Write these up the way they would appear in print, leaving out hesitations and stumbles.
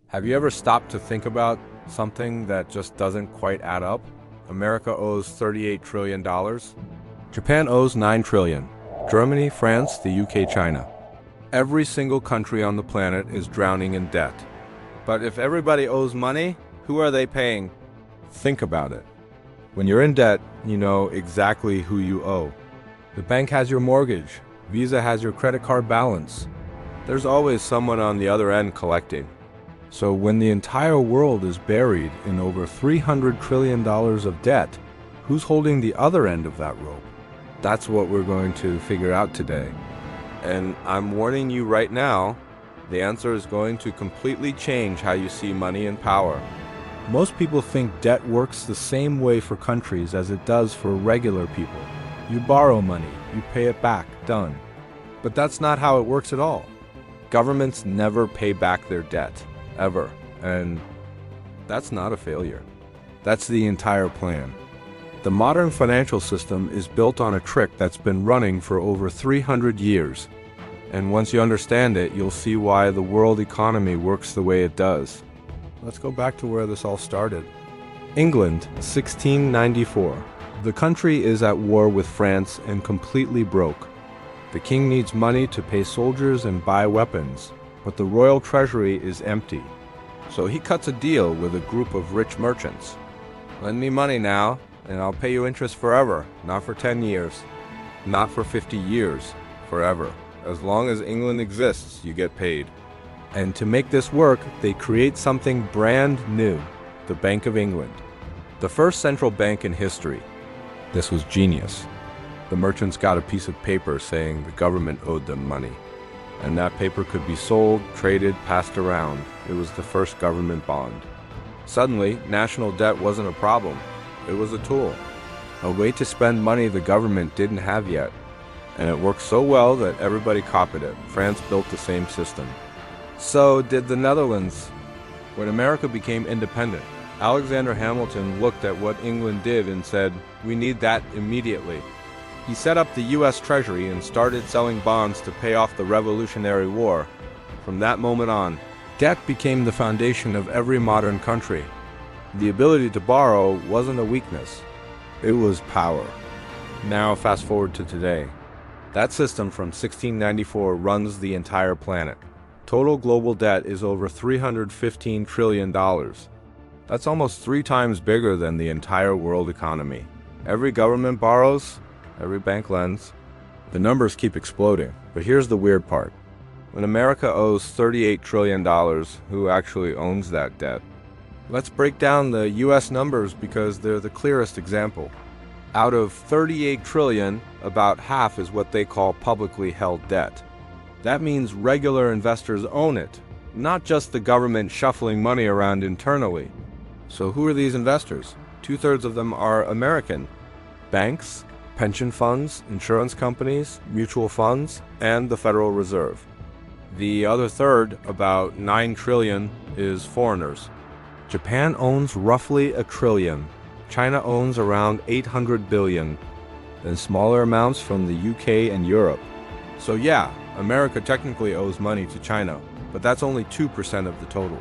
Have you ever stopped to think about something that just doesn't quite add up? America owes $38 trillion. Japan owes $9 trillion. Germany, France, the UK, China. Every single country on the planet is drowning in debt. But if everybody owes money, who are they paying? Think about it. When you're in debt, you know exactly who you owe. The bank has your mortgage. Visa has your credit card balance. There's always someone on the other end collecting. So when the entire world is buried in over $300 trillion of debt, who's holding the other end of that rope? That's what we're going to figure out today. And I'm warning you right now, the answer is going to completely change how you see money and power. Most people think debt works the same way for countries as it does for regular people. You borrow money, you pay it back, done. But that's not how it works at all. Governments never pay back their debt. Ever. And that's not a failure. That's the entire plan. The modern financial system is built on a trick that's been running for over 300 years. And once you understand it, you'll see why the world economy works the way it does. Let's go back to where this all started. England, 1694. The country is at war with France and completely broke. The king needs money to pay soldiers and buy weapons, but the royal treasury is empty. So he cuts a deal with a group of rich merchants. Lend me money now, and I'll pay you interest forever, not for 10 years, not for 50 years, forever. As long as England exists, you get paid. And to make this work, they create something brand new, the Bank of England. The first central bank in history. This was genius. The merchants got a piece of paper saying the government owed them money. And that paper could be sold, traded, passed around. It was the first government bond. Suddenly, national debt wasn't a problem. It was a tool. A way to spend money the government didn't have yet. And it worked so well that everybody copied it. France built the same system. So did the Netherlands. When America became independent, Alexander Hamilton looked at what England did and said, "We need that immediately." He set up the U.S. Treasury and started selling bonds to pay off the Revolutionary War. From that moment on, debt became the foundation of every modern country. The ability to borrow wasn't a weakness. It was power. Now fast forward to today. That system from 1694 runs the entire planet. Total global debt is over $315 trillion. That's almost 3 times bigger than the entire world economy. Every government borrows, every bank lends. The numbers keep exploding, but here's the weird part. When America owes $38 trillion, who actually owns that debt? Let's break down the US numbers because they're the clearest example. Out of $38 trillion, about half is what they call publicly held debt. That means regular investors own it, not just the government shuffling money around internally. So who are these investors? 2/3 of them are American. Banks, pension funds, insurance companies, mutual funds, and the Federal Reserve. The other third, about $9 trillion, is foreigners. Japan owns roughly $1 trillion. China owns around $800 billion. Then smaller amounts from the UK and Europe. So yeah, America technically owes money to China, but that's only 2% of the total.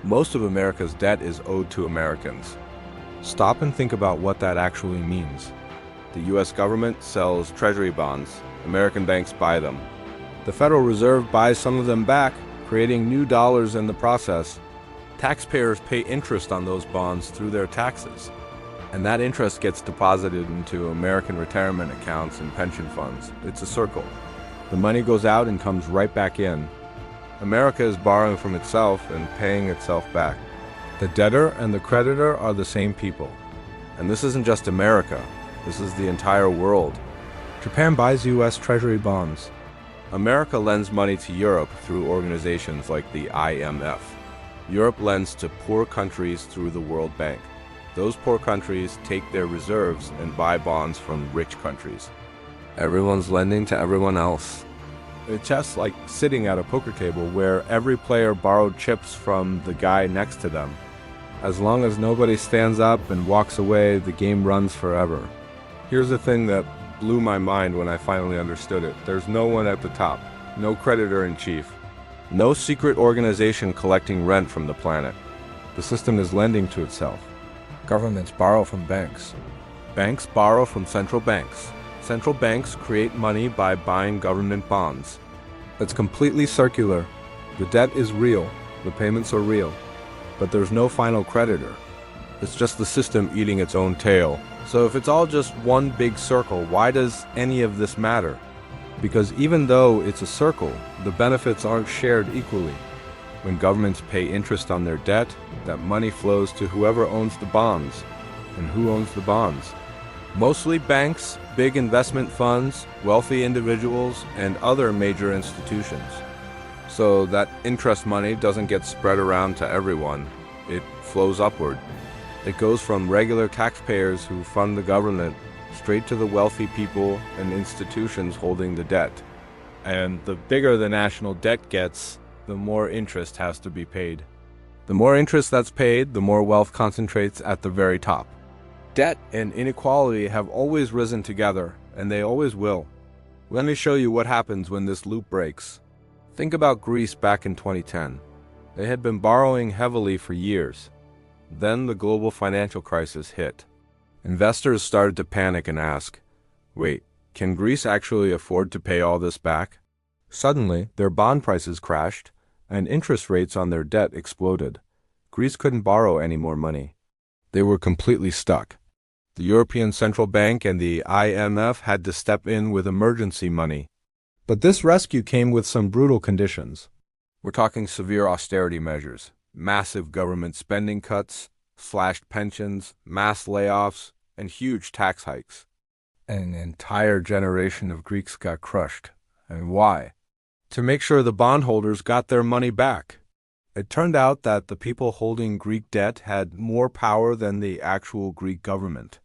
Most of America's debt is owed to Americans. Stop and think about what that actually means. The US government sells treasury bonds. American banks buy them. The Federal Reserve buys some of them back, creating new dollars in the process. Taxpayers pay interest on those bonds through their taxes. And that interest gets deposited into American retirement accounts and pension funds. It's a circle. The money goes out and comes right back in. America is borrowing from itself and paying itself back. The debtor and the creditor are the same people. And this isn't just America. This is the entire world. Japan buys U.S. Treasury bonds. America lends money to Europe through organizations like the IMF. Europe lends to poor countries through the World Bank. Those poor countries take their reserves and buy bonds from rich countries. Everyone's lending to everyone else. It's just like sitting at a poker table where every player borrowed chips from the guy next to them. As long as nobody stands up and walks away, the game runs forever. Here's the thing that blew my mind when I finally understood it. There's no one at the top, no creditor in chief. No secret organization collecting rent from the planet. The system is lending to itself. Governments borrow from banks. Banks borrow from central banks. Central banks create money by buying government bonds. It's completely circular. The debt is real. The payments are real. But there's no final creditor. It's just the system eating its own tail. So if it's all just one big circle, why does any of this matter? Because even though it's a circle, the benefits aren't shared equally. When governments pay interest on their debt, that money flows to whoever owns the bonds. And who owns the bonds? Mostly banks, big investment funds, wealthy individuals, and other major institutions. So that interest money doesn't get spread around to everyone. It flows upward. It goes from regular taxpayers who fund the government straight to the wealthy people and institutions holding the debt. And the bigger the national debt gets, the more interest has to be paid. The more interest that's paid, the more wealth concentrates at the very top. Debt and inequality have always risen together, and they always will. Let me show you what happens when this loop breaks. Think about Greece back in 2010. They had been borrowing heavily for years. Then the global financial crisis hit. Investors started to panic and ask, wait, can Greece actually afford to pay all this back? Suddenly, their bond prices crashed, and interest rates on their debt exploded. Greece couldn't borrow any more money. They were completely stuck. The European Central Bank and the IMF had to step in with emergency money. But this rescue came with some brutal conditions. We're talking severe austerity measures, massive government spending cuts, slashed pensions, mass layoffs, and huge tax hikes. An entire generation of Greeks got crushed. And why? To make sure the bondholders got their money back. It turned out that the people holding Greek debt had more power than the actual Greek government.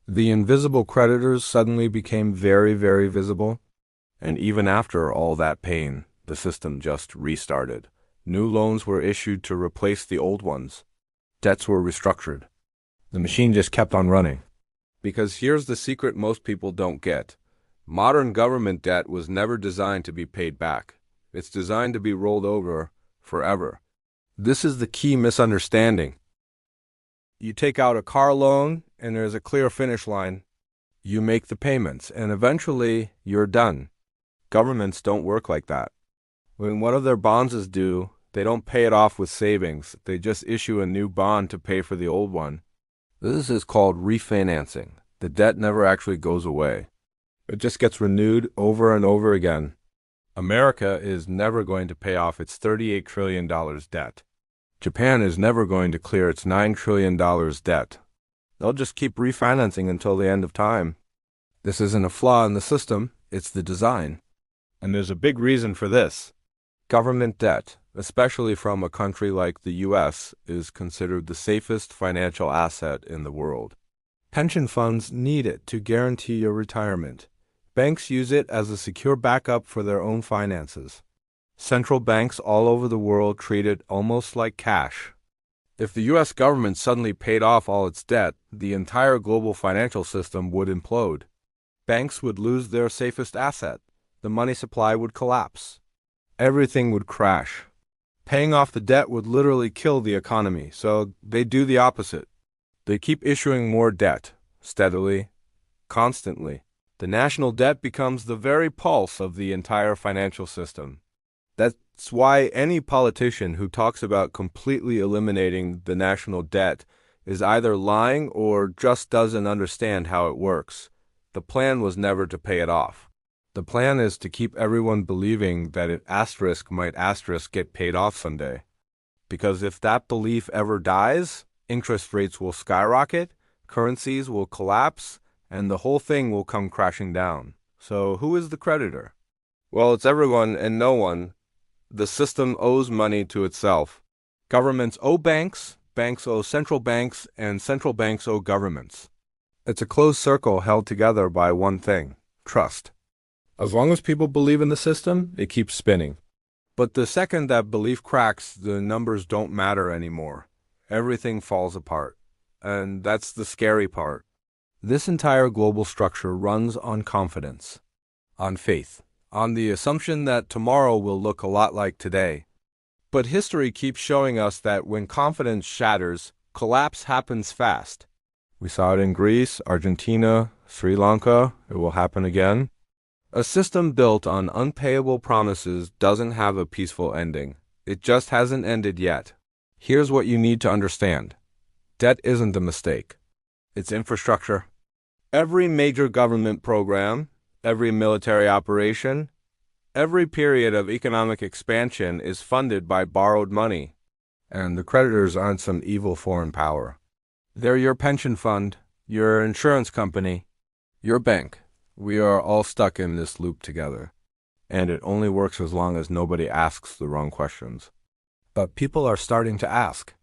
The invisible creditors suddenly became very, very visible. And even after all that pain, the system just restarted. New loans were issued to replace the old ones. Debts were restructured. The machine just kept on running. Because here's the secret most people don't get. Modern government debt was never designed to be paid back. It's designed to be rolled over forever. This is the key misunderstanding. You take out a car loan, and there's a clear finish line. You make the payments, and eventually you're done. Governments don't work like that. When one of their bonds is due, they don't pay it off with savings. They just issue a new bond to pay for the old one. This is called refinancing. The debt never actually goes away. It just gets renewed over and over again. America is never going to pay off its $38 trillion debt. Japan is never going to clear its $9 trillion debt. They'll just keep refinancing until the end of time. This isn't a flaw in the system, it's the design. And there's a big reason for this. Government debt, especially from a country like the US, is considered the safest financial asset in the world. Pension funds need it to guarantee your retirement. Banks use it as a secure backup for their own finances. Central banks all over the world treat it almost like cash. If the US government suddenly paid off all its debt, the entire global financial system would implode. Banks would lose their safest asset. The money supply would collapse. Everything would crash. Paying off the debt would literally kill the economy, so they do the opposite. They keep issuing more debt, steadily, constantly. The national debt becomes the very pulse of the entire financial system. That's why any politician who talks about completely eliminating the national debt is either lying or just doesn't understand how it works. The plan was never to pay it off. The plan is to keep everyone believing that it might get paid off someday. Because if that belief ever dies, interest rates will skyrocket, currencies will collapse, and the whole thing will come crashing down. So who is the creditor? Well, it's everyone and no one. The system owes money to itself. Governments owe banks, banks owe central banks, and central banks owe governments. It's a closed circle held together by one thing: trust. As long as people believe in the system, it keeps spinning. But the second that belief cracks, the numbers don't matter anymore. Everything falls apart. And that's the scary part. This entire global structure runs on confidence, on faith, on the assumption that tomorrow will look a lot like today. But history keeps showing us that when confidence shatters, collapse happens fast. We saw it in Greece, Argentina, Sri Lanka. It will happen again. A system built on unpayable promises doesn't have a peaceful ending. It just hasn't ended yet. Here's what you need to understand. Debt isn't a mistake. It's infrastructure. Every major government program, every military operation, every period of economic expansion is funded by borrowed money. And the creditors aren't some evil foreign power. They're your pension fund, your insurance company, your bank. We are all stuck in this loop together. And it only works as long as nobody asks the wrong questions. But people are starting to ask.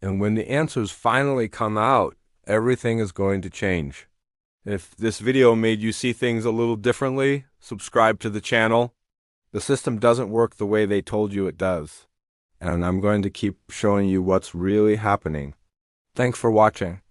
And when the answers finally come out, everything is going to change. If this video made you see things a little differently, subscribe to the channel. The system doesn't work the way they told you it does. And I'm going to keep showing you what's really happening. Thanks for watching.